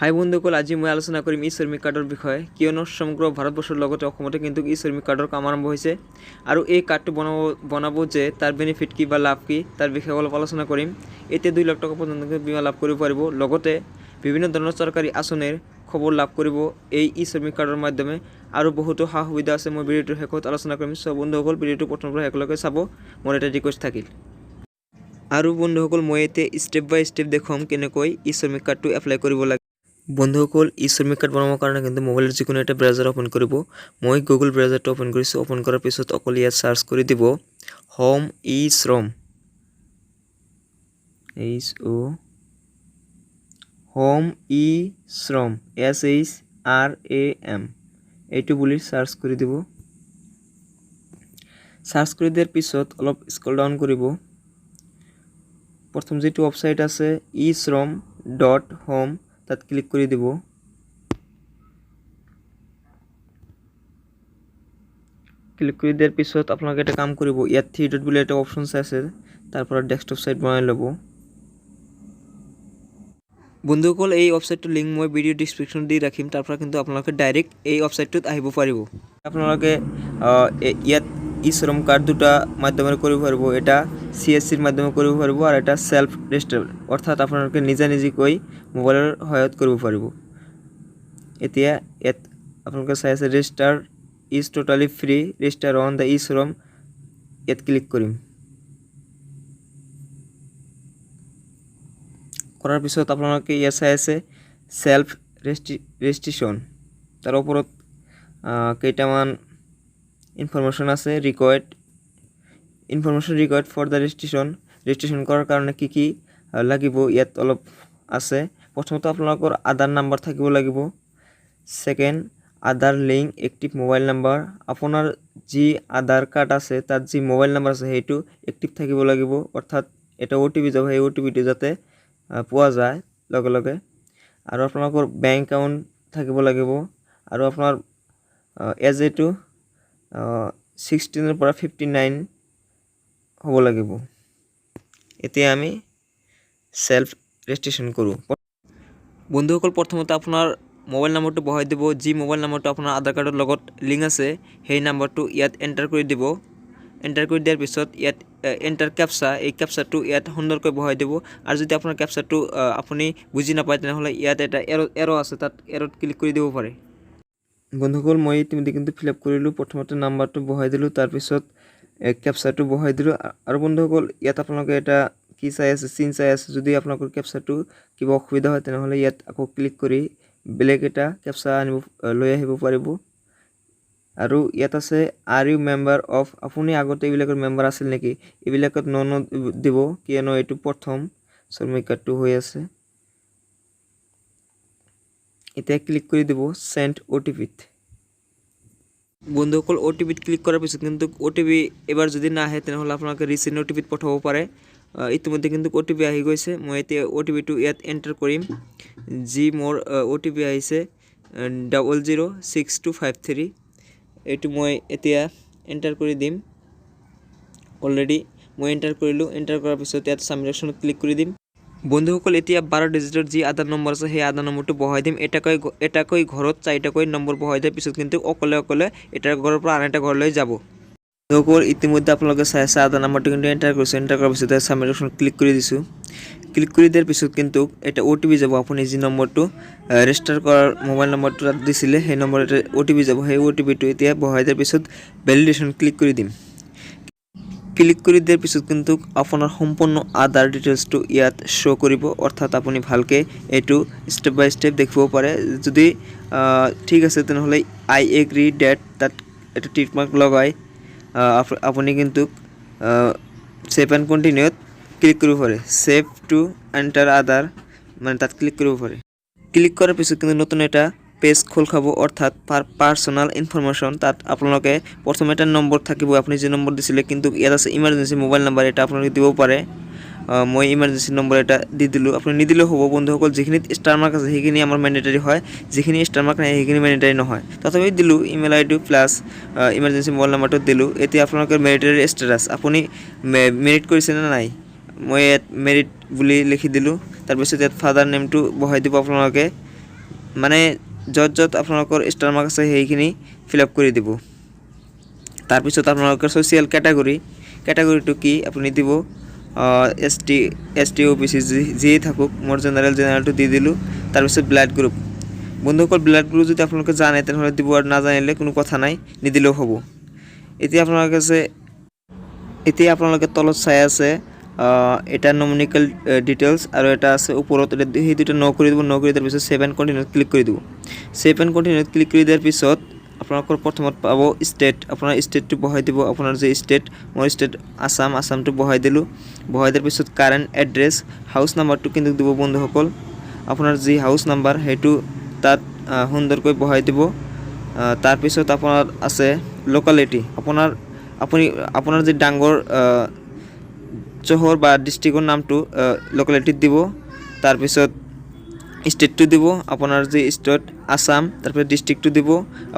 হাই বন্ধুসকল, আজি মই আলোচনা কৰিম ই শ্ৰমিক কাৰ্ডৰ বিষয়ে। কিয়নো সমগ্ৰ ভাৰতবৰ্ষৰ লগতে অসমতে কিন্তু ই শ্ৰমিক কাৰ্ডৰ কাম আৰম্ভ হৈছে আৰু এই কাৰ্ডটো বনাব যে তাৰ বেনিফিট কি বা লাভ কি তাৰ বিষয়ে অলপ আলোচনা কৰিম। এতিয়া 2 লাখ টকা পৰ্যন্ত বীমা লাভ কৰিব পাৰিব, লগতে বিভিন্ন ধৰণৰ চৰকাৰী আঁচনিৰ খবৰ লাভ কৰিব এই ই শ্ৰমিক কাৰ্ডৰ মাধ্যমে আৰু বহুতো সা সুবিধা আছে। মই ভিডিঅ'টোৰ শেষত আলোচনা কৰিম। সব বন্ধুসকল ভিডিঅ'টো প্ৰথমৰ পৰা শেষলৈকে চাব, মোৰ এটা ৰিকুৱেষ্ট থাকিল। আৰু বন্ধুসকল, মই এতিয়া ষ্টেপ বাই ষ্টেপ দেখুৱাম কেনেকৈ ই শ্ৰমিক কাৰ্ডটো এপ্লাই কৰিব লাগে। বন্ধুসকল, ই শ্ৰমিক কাৰ্ড বনাবৰ কাৰণে কিন্তু মোবাইলৰ যিকোনো এটা ব্ৰাউজাৰ ওপেন কৰিব। মই গুগল ব্ৰাউজাৰটো ওপেন কৰিছোঁ। ওপেন কৰাৰ পিছত অকল ইয়াত সাৰ্চ কৰি দিব হোম ই শ্ৰম, হোম ই শ্ৰম SHRAM এইটো বুলি সাৰ্চ কৰি দিব। সাৰ্চ কৰি দিয়াৰ পিছত অলপ স্ক্ৰল ডাউন কৰিব। প্ৰথম যেটো ৱেবসাইট আছে ishram.home তাত ক্লিক কৰি দিব। ক্লিক কৰি দিয়াৰ পিছত আপোনালোকে এটা কাম কৰিব, ইয়াত 3 ডট বুলি এটা অপশন আছে, তাৰ পৰা ডেস্কটপ সাইট বনাই ল'ব। বন্ধুসকল, এই ৱেবসাইটটোৰ লিংক মই ভিডিঅ' ডিসক্ৰিপশন দি ৰাখিম, তাৰ পৰা কিন্তু আপোনালোকে ডাইৰেক্ট এই ৱেবসাইটটোত আহিব পাৰিব। আপোনালোকে ইয়াত ই শ্ৰম কাৰ্ড দুটা মাধ্যমেৰে কৰিব পাৰিব। এটা CSCৰ মাধ্যমেৰে কৰিব পাৰিব আৰু এটা সেলফ ৰেজিষ্টাৰ, অৰ্থাৎ আপোনালোকে নিজে মোবাইলৰ সহায়ত কৰিব পাৰিব। এতিয়া ইয়াত আপোনালোকে চাই আছে register is totally free, register on the e Shram, ইয়াত ক্লিক কৰিম। কৰাৰ পিছত আপোনালোকে ইয়াত চাই আছে সেলফ ৰেজিষ্ট্ৰেশ্যন, তাৰ ওপৰত কেইটামান ইনফৰমেশ্যন আছে। ইনফৰমেশ্যন ৰিকোয়াৰ্ড ফৰ দ্য ৰেজিষ্ট্ৰেশ্যন কৰাৰ কাৰণে কি লাগিব ইয়াত অলপ আছে। প্ৰথমতে আপোনালোকৰ আধাৰ নাম্বাৰ থাকিব লাগিব। সেকেন্ড, আধাৰ লিংক এক্টিভ মোবাইল নাম্বাৰ, আপোনাৰ যি আধাৰ কাৰ্ড আছে তাত যি মোবাইল নাম্বাৰ আছে সেইটো এক্টিভ থাকিব লাগিব, অৰ্থাৎ এটা OTP যাব, সেই OTPটো যাতে পোৱা যায় লগে লগে। আৰু আপোনালোকৰ বেংক একাউণ্ট থাকিব লাগিব আৰু আপোনাৰ এজ এইটো 16 পৰা 59 হ'ব লাগিব। এতিয়া আমি সেলফ ৰেজিষ্ট্ৰেশ্যন কৰোঁ। বন্ধুসকল, প্ৰথমতে আপোনাৰ মোবাইল নাম্বাৰটো বহাই দিব। যি মোবাইল নাম্বাৰটো আপোনাৰ আধাৰ কাৰ্ডৰ লগত লিংক আছে সেই নাম্বাৰটো ইয়াত এণ্টাৰ কৰি দিব। এণ্টাৰ কৰি দিয়াৰ পিছত ইয়াত এণ্টাৰ কেপচা, এই কেপচাটো ইয়াত সুন্দৰকৈ বহাই দিব। আৰু যদি আপোনাৰ কেপচাটো আপুনি বুজি নাপায় তেনেহ'লে ইয়াত এটা এৰ' আছে, তাত এৰ'ত ক্লিক কৰি দিব পাৰে। বন্ধুসকল, মই ইতিমধ্যে কিন্তু ফিল আপ কৰিলোঁ। প্ৰথমতে নাম্বাৰটো বহাই দিলোঁ, তাৰপিছত কেপচাটো বহাই দিলোঁ। আৰু বন্ধুসকল, ইয়াত আপোনালোকে এটা কি চাই আছে, চিন চাই আছে। যদি আপোনালোকৰ কেপচাটো কিবা অসুবিধা হয় তেনেহ'লে ইয়াত আকৌ ক্লিক কৰি বেলেগ এটা কেপচা লৈ আহিব পাৰিব। আৰু ইয়াত আছে আৰ ইউ মেম্বাৰ অফ, আপুনি আগতে এইবিলাকৰ মেম্বাৰ আছিল নেকি, এইবিলাকত ন দিব, কিয়নো এইটো প্ৰথম শ্ৰমিক কাৰ্ডটো হৈ আছে। এতিয়া ক্লিক কৰি দিব সেন্ড OTPত। বন্ধুসকল, OTPত ক্লিক কৰাৰ পিছত কিন্তু OTP এবাৰ যদি নাহে তেনেহ'লে আপোনালোকে ৰিচেণ্ট OTPত পঠাব পাৰে। ইতিমধ্যে কিন্তু OTP আহি গৈছে। মই এতিয়া OTPটো ইয়াত এণ্টাৰ কৰিম। যি মোৰ OTP আহিছে 006253, এইটো মই এতিয়া এণ্টাৰ কৰি দিম। অলৰেডি মই এণ্টাৰ কৰিলোঁ। এণ্টাৰ কৰাৰ পিছত ইয়াত সাবমিটত ক্লিক কৰি দিম। বন্ধুসকল, এতিয়া 12 ডিজিটৰ যি আধাৰ নম্বৰ আছে সেই আধাৰ নম্বৰটো বহাই দিম। এটাকৈ ঘৰত 4টাকৈ নম্বৰ বহাই দিয়াৰ পিছত কিন্তু অকলে এটাৰ ঘৰৰ পৰা আন এটা ঘৰলৈ যাব। বন্ধুসকল, ইতিমধ্যে আপোনালোকে চাই আছে আধাৰ নম্বৰটো কিন্তু এণ্টাৰ কৰিছোঁ। এণ্টাৰ কৰাৰ পিছত সাবমিটত ক্লিক কৰি দিছোঁ। ক্লিক কৰি দিয়াৰ পিছত কিন্তু এটা OTP যাব। আপুনি যি নম্বৰটো ৰেজিষ্টাৰ কৰাৰ মোবাইল নম্বৰটো তাত দিছিলে সেই নম্বৰতে OTP যাব। সেই OTPটো এতিয়া বহাই দিয়াৰ পিছত ভেলিডেশ্যন ক্লিক কৰি দিম। ক্লিক কৰি দিয়াৰ পিছত কিন্তু আপোনাৰ সম্পূৰ্ণ আধাৰ ডিটেইলছটো ইয়াত শ্ব' কৰিব, অৰ্থাৎ আপুনি ভালকে এইটো ষ্টেপ বাই ষ্টেপ দেখিব পাৰে। যদি ঠিক আছে তেনেহ'লে আই এগ্ৰি ডেট, তাত এটা টিক মাৰ্ক লগাই আপুনি কিন্তু সেভ এণ্ড কণ্টিনিউত ক্লিক কৰিব পাৰে। সেভ টু এণ্টাৰ আধাৰ, মানে তাত ক্লিক কৰিব পাৰে। ক্লিক কৰাৰ পিছত কিন্তু নতুন এটা পেজ খোল খাব, অৰ্থাৎ পাৰ্চনেল ইনফৰমেশ্যন। তাত আপোনালোকে প্ৰথমে এটা নম্বৰ থাকিব, আপুনি যি নম্বৰ দিছিলে, কিন্তু ইয়াত আছে ইমাৰ্জেঞ্চি মোবাইল নাম্বাৰ, এটা আপোনালোকে দিব পাৰে। মই ইমাৰ্জেঞ্চি নম্বৰ এটা দি দিলোঁ। আপুনি নিদিলেও হ'ব। বন্ধুসকল, যিখিনিত ষ্টাৰ মাৰ্ক আছে সেইখিনি আমাৰ মেণ্ডেটৰী হয়, যিখিনি ষ্টাৰ মাৰ্ক নাই সেইখিনি মেণ্ডেটৰী নহয়। তথাপি দিলোঁ email ID plus emergency mobile নাম্বাৰটো দিলোঁ। এতিয়া আপোনালোকৰ মেৰিটৰী ষ্টেটাছ, আপুনি মেৰিট কৰিছে নে নাই, মই ইয়াত মেৰিট বুলি লিখি দিলোঁ। তাৰপিছত ইয়াত ফাদাৰ নেমটো বহাই দিব আপোনালোকে। মানে য'ত য'ত আপোনালোকৰ ষ্টাৰ মাৰ্ক আছে সেইখিনি ফিল আপ কৰি দিব। তাৰপিছত আপোনালোকৰ ছ'চিয়েল কেটাগৰীটো কি আপুনি দিব এছ টি অ' বি চি যিয়ে থাকক, মোৰ জেনেৰেলটো দি দিলোঁ। তাৰপিছত ব্লাড গ্ৰুপ, বন্ধুসকল ব্লাড গ্ৰুপ যদি আপোনালোকে জানে তেনেহ'লে দিব, আৰু নাজানিলে কোনো কথা নাই, নিদিলেও হ'ব। এতিয়া আপোনালোকে তলত চাই আছে এটা নমিনিকেল ডিটেইলছ আৰু এটা আছে ওপৰত, সেই দুটা ন কৰি দিব। ন কৰি দিয়াৰ পিছত ছেভ এণ্ড কণ্টিনিউত ক্লিক কৰি দিব। ছেভ এণ্ড কণ্টিনিউত ক্লিক কৰি দিয়াৰ পিছত আপোনালোকৰ প্ৰথমত পাব ষ্টেট, আপোনাৰ ষ্টেটটো বহাই দিব। আপোনাৰ যে ষ্টেট, মোৰ ষ্টেট আসামটো বহাই দিলোঁ। বহাই দিয়াৰ পিছত কাৰেণ্ট এড্ৰেছ, হাউচ নাম্বাৰটো কিন্তু দিব বন্ধুসকল। আপোনাৰ যি হাউচ নাম্বাৰ সেইটো তাত সুন্দৰকৈ বহাই দিব। তাৰপিছত আপোনাৰ আছে লোকেলিটি, আপোনাৰ যি ডাঙৰ চহৰ বা ডিষ্ট্ৰিক্টৰ নামটো লোকেলিটিত দিব। তাৰপিছত ষ্টেটটো দিব, আপোনাৰ যি ষ্টেট আসাম, তাৰপিছত ডিষ্ট্ৰিক্টটো দিব,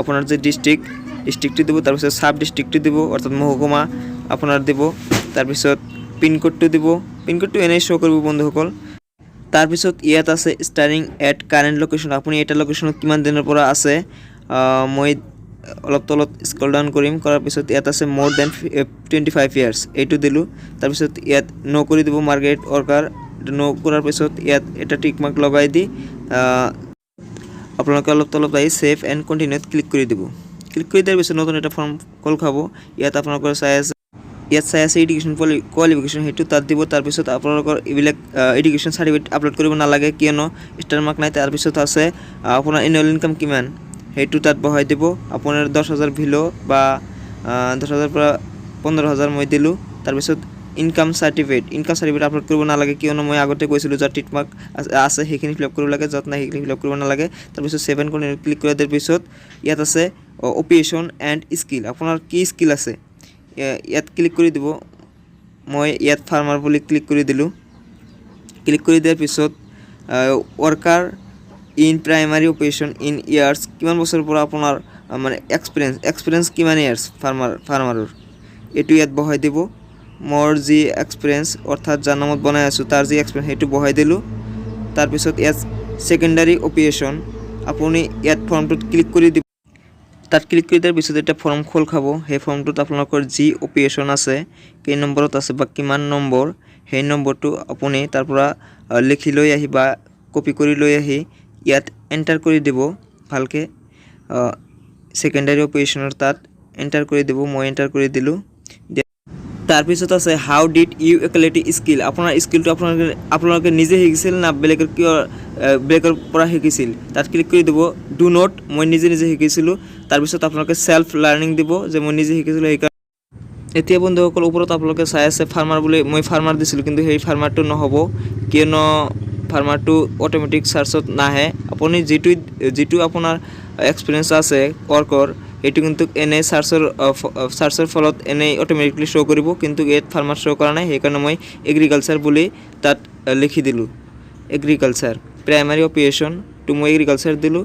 আপোনাৰ যি ডিষ্ট্ৰিক্টটো দিব। তাৰপিছত চাব ডিষ্ট্ৰিক্টটো দিব, অৰ্থাৎ মহকুমা আপোনাৰ দিব। তাৰপিছত পিনক'ডটো দিব, পিনক'ডটো এনেই শ্ব' কৰিব বন্ধুসকল। তাৰপিছত ইয়াত আছে ষ্টাৰিং এট কাৰেণ্ট লোকেশ্যন, আপুনি এটা লোকেশ্যনত কিমান দিনৰ পৰা আছে। মই অলপ তলত স্ক্ৰল ডাউন কৰিম, কৰাৰ পিছত ইয়াত আছে মোৰ দেন 25 years, এইটো দিলোঁ। তাৰপিছত ইয়াত ন কৰি দিব মাৰ্কেট ৱৰ্কাৰ, ন কৰাৰ পিছত ইয়াত এটা টিক মাৰ্ক লগাই দি আপোনালোকে অলপ তলত আহি ছেভ এণ্ড কণ্টিনিউত ক্লিক কৰি দিব। ক্লিক কৰি দিয়াৰ পিছত নতুন এটা ফৰ্ম খোল খাব। ইয়াত আপোনালোকৰ চাই আছে এডুকেশ্যন কোৱালিফিকেশ্যন, সেইটো তাত দিব। তাৰপিছত আপোনালোকৰ এইবিলাক এডুকেশ্যন চাৰ্টিফিকেট আপলোড কৰিব নালাগে, কিয়নো ষ্টাৰ মাৰ্ক নাই। তাৰপিছত আছে আপোনাৰ এনুৱেল ইনকাম কিমান, সেইটো তাত বহাই দিব। আপোনাৰ 10,000 ভিলো বা 10,000 পৰা 15,000 মই দিলোঁ। তাৰপিছত ইনকাম চাৰ্টিফিকেট আপলোড কৰিব নালাগে, কিয়নো মই আগতে কৈছিলোঁ য'ত টিক মাৰ্ক আছে সেইখিনি ফিল আপ কৰিব লাগে, য'ত নাই সেইখিনি ফিল আপ কৰিব নালাগে। তাৰপিছত ছেভ এণ্ড কণ্টিনিউ ক্লিক কৰি দিয়াৰ পিছত ইয়াত আছে অকুপেশ্যন এণ্ড স্কিল, আপোনাৰ কি স্কিল আছে ইয়াত ক্লিক কৰি দিব। মই ইয়াত ফাৰ্মাৰ বুলি ক্লিক কৰি দিলোঁ। ক্লিক কৰি দিয়াৰ পিছত worker in primary occupation in years, কিমান বছৰৰ পৰা আপোনাৰ মানে এক্সপিৰিয়েঞ্চ কিমান ইয়াৰ্ছ ফাৰ্মাৰৰ, এইটো ইয়াত বহাই দিব। মোৰ যি এক্সপিৰিয়েঞ্চ, অৰ্থাৎ যাৰ নামত বনাই আছোঁ তাৰ যি এক্সপিৰিয়েঞ্চ সেইটো বহাই দিলোঁ। তাৰপিছত ইয়াত ছেকেণ্ডাৰী অকুপেশ্যন, আপুনি ইয়াত ফৰ্মটোত ক্লিক কৰি দিব। তাত ক্লিক কৰি দিয়াৰ পিছত এটা ফৰ্ম খোল খাব। সেই ফৰ্মটোত আপোনালোকৰ যি অকুপেশ্যন আছে, কেই নম্বৰত আছে বা কিমান নম্বৰ, সেই নম্বৰটো আপুনি তাৰ পৰা লিখি লৈ আহি বা কপি কৰি লৈ আহি ইয়াত এণ্টাৰ কৰি দিব ভালকৈ। ছেকেণ্ডাৰী অকুপেশ্যনৰ তাত এণ্টাৰ কৰি দিব, মই এণ্টাৰ কৰি দিলোঁ। তাৰপিছত আছে হাউ ডিড ইউ একুলেট স্কিল, আপোনাৰ স্কিলটো আপোনালোকে নিজে শিকিছিল না বেলেগৰ পৰা শিকিছিল, তাত ক্লিক কৰি দিব। ডু নট, মই নিজে শিকিছিলোঁ। তাৰপিছত আপোনালোকে ছেল্ফ লাৰ্ণিং দিব, যে মই নিজে শিকিছিলোঁ সেইকাৰণে। এতিয়া বন্ধুসকল ওপৰত আপোনালোকে চাই আছে ফাৰ্মাৰ বুলি, মই ফাৰ্মাৰ দিছিলোঁ, কিন্তু সেই ফাৰ্মাৰটো নহ'ব, কিয়নো ফাৰ্মাৰটো অট'মেটিক চাৰ্চত নাহে। আপুনি যিটো আপোনাৰ এক্সপিৰিয়েঞ্চ আছে ৱৰ্কৰ, সেইটো কিন্তু এনেই চাৰ্চৰ ফলত এনেই অট'মেটিকলি শ্ব' কৰিব, কিন্তু ইয়াত ফাৰ্মাৰ শ্ব' কৰা নাই। সেইকাৰণে মই এগ্ৰিকালচাৰ বুলি তাত লিখি দিলোঁ। এগ্ৰিকালচাৰ প্ৰাইমাৰী অকুপেশ্যন তো মই এগ্ৰিকালচাৰ দিলোঁ।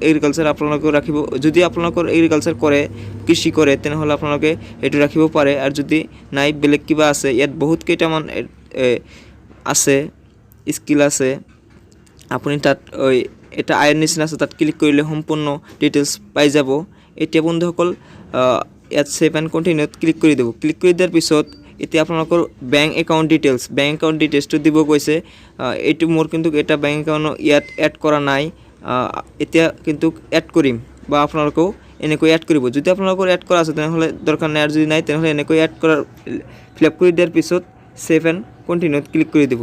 এগ্ৰিকালচাৰ আপোনালোকে ৰাখিব, যদি আপোনালোকৰ এগ্ৰিকালচাৰ কৰে, কৃষি কৰে, তেনেহ'লে আপোনালোকে সেইটো ৰাখিব পাৰে। আৰু যদি নাই বেলেগ কিবা আছে, ইয়াত বহুত কেইটামান আছে স্কিল আছে, আপুনি তাত এটা আইৰ নিচিনা আছে, তাত ক্লিক কৰিলে সম্পূৰ্ণ ডিটেইলছ পাই যাব। এতিয়া বন্ধুসকল ইয়াত ছেভ এণ্ড কণ্টিনিউত ক্লিক কৰি দিব। ক্লিক কৰি দিয়াৰ পিছত এতিয়া আপোনালোকৰ বেংক একাউণ্ট ডিটেইলছটো দিব কৈছে। এইটো মোৰ কিন্তু এটা বেংক একাউণ্ট ইয়াত এড কৰা নাই, এতিয়া কিন্তু এড কৰিম, বা আপোনালোকেও এনেকৈ এড কৰিব। যদি আপোনালোকৰ এড কৰা আছে তেনেহ'লে দৰকাৰ নাই, আৰু যদি নাই তেনেহ'লে এনেকৈ এড কৰাৰ ফিল আপ কৰি দিয়াৰ পিছত ছেভ এণ্ড কণ্টিনিউত ক্লিক কৰি দিব।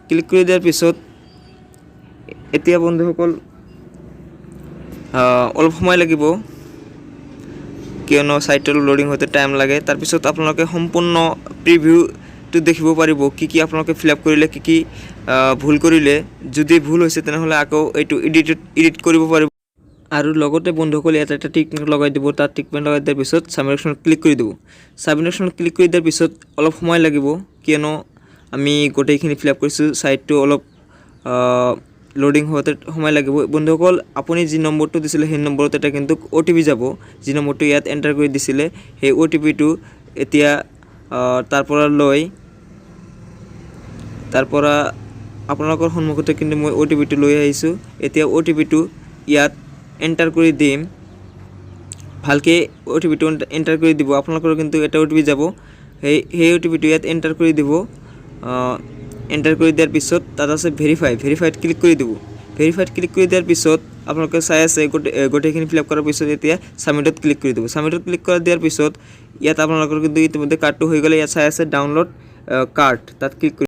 ক্লিক কৰি দিয়াৰ পিছত এতিয়া বন্ধুসকল অলপ সময় লাগিব, কিয়নো চাইটটো লোডিং হওঁতে টাইম লাগে। তাৰপিছত আপোনালোকে সম্পূৰ্ণ প্ৰিভিউটো দেখিব পাৰিব, কি আপোনালোকে ফিল আপ কৰিলে, কি ভুল কৰিলে। যদি ভুল হৈছে তেনেহ'লে আকৌ এইটো এডিট কৰিব পাৰিব। আৰু লগতে বন্ধুসকল ইয়াত এটা টিক মাৰ্ক লগাই দিব। তাত টিক মাৰ্ক লগাই দিয়াৰ পিছত ছাবমিশ্যনত ক্লিক কৰি দিব। ছাবমিশ্যনত ক্লিক কৰি দিয়াৰ পিছত অলপ সময় লাগিব, কিয়নো আমি গোটেইখিনি ফিল আপ কৰিছোঁ। চাইটটো অলপ লোডিং হোৱাতে সময় লাগিব। বন্ধুসকল আপুনি যি নম্বৰটো দিছিলে সেই নম্বৰত এটা কিন্তু OTP যাব, যি নম্বৰটো ইয়াত এণ্টাৰ কৰি দিছিলে সেই OTPটো এতিয়া তাৰ পৰা আপোনালোকৰ সন্মুখতে কিন্তু মই OTPটো লৈ আহিছোঁ। এতিয়া OTPটো ইয়াত এণ্টাৰ কৰি দিম ভালকৈ OTP-টো এণ্টাৰ কৰি দিব আপোনালোকৰ কিন্তু এটা OTP যাব সেই OTP-টো ইয়াত এণ্টাৰ কৰি দিব এণ্টাৰ কৰি দিয়াৰ পিছত তাত আছে ভেৰিফাইড ক্লিক কৰি দিব ভেৰিফাইড ক্লিক কৰি দিয়াৰ পিছত আপোনালোকে চাই আছে গোটেইখিনি ফিল আপ কৰাৰ পিছত এতিয়া সাবমিটত ক্লিক কৰি দিব সাবমিটত ক্লিক কৰি দিয়াৰ পিছত ইয়াত আপোনালোকৰ কিন্তু ইতিমধ্যে কাৰ্ডটো হৈ গ'লে ইয়াত চাই আছে ডাউনলোড কাৰ্ড তাত ক্লিক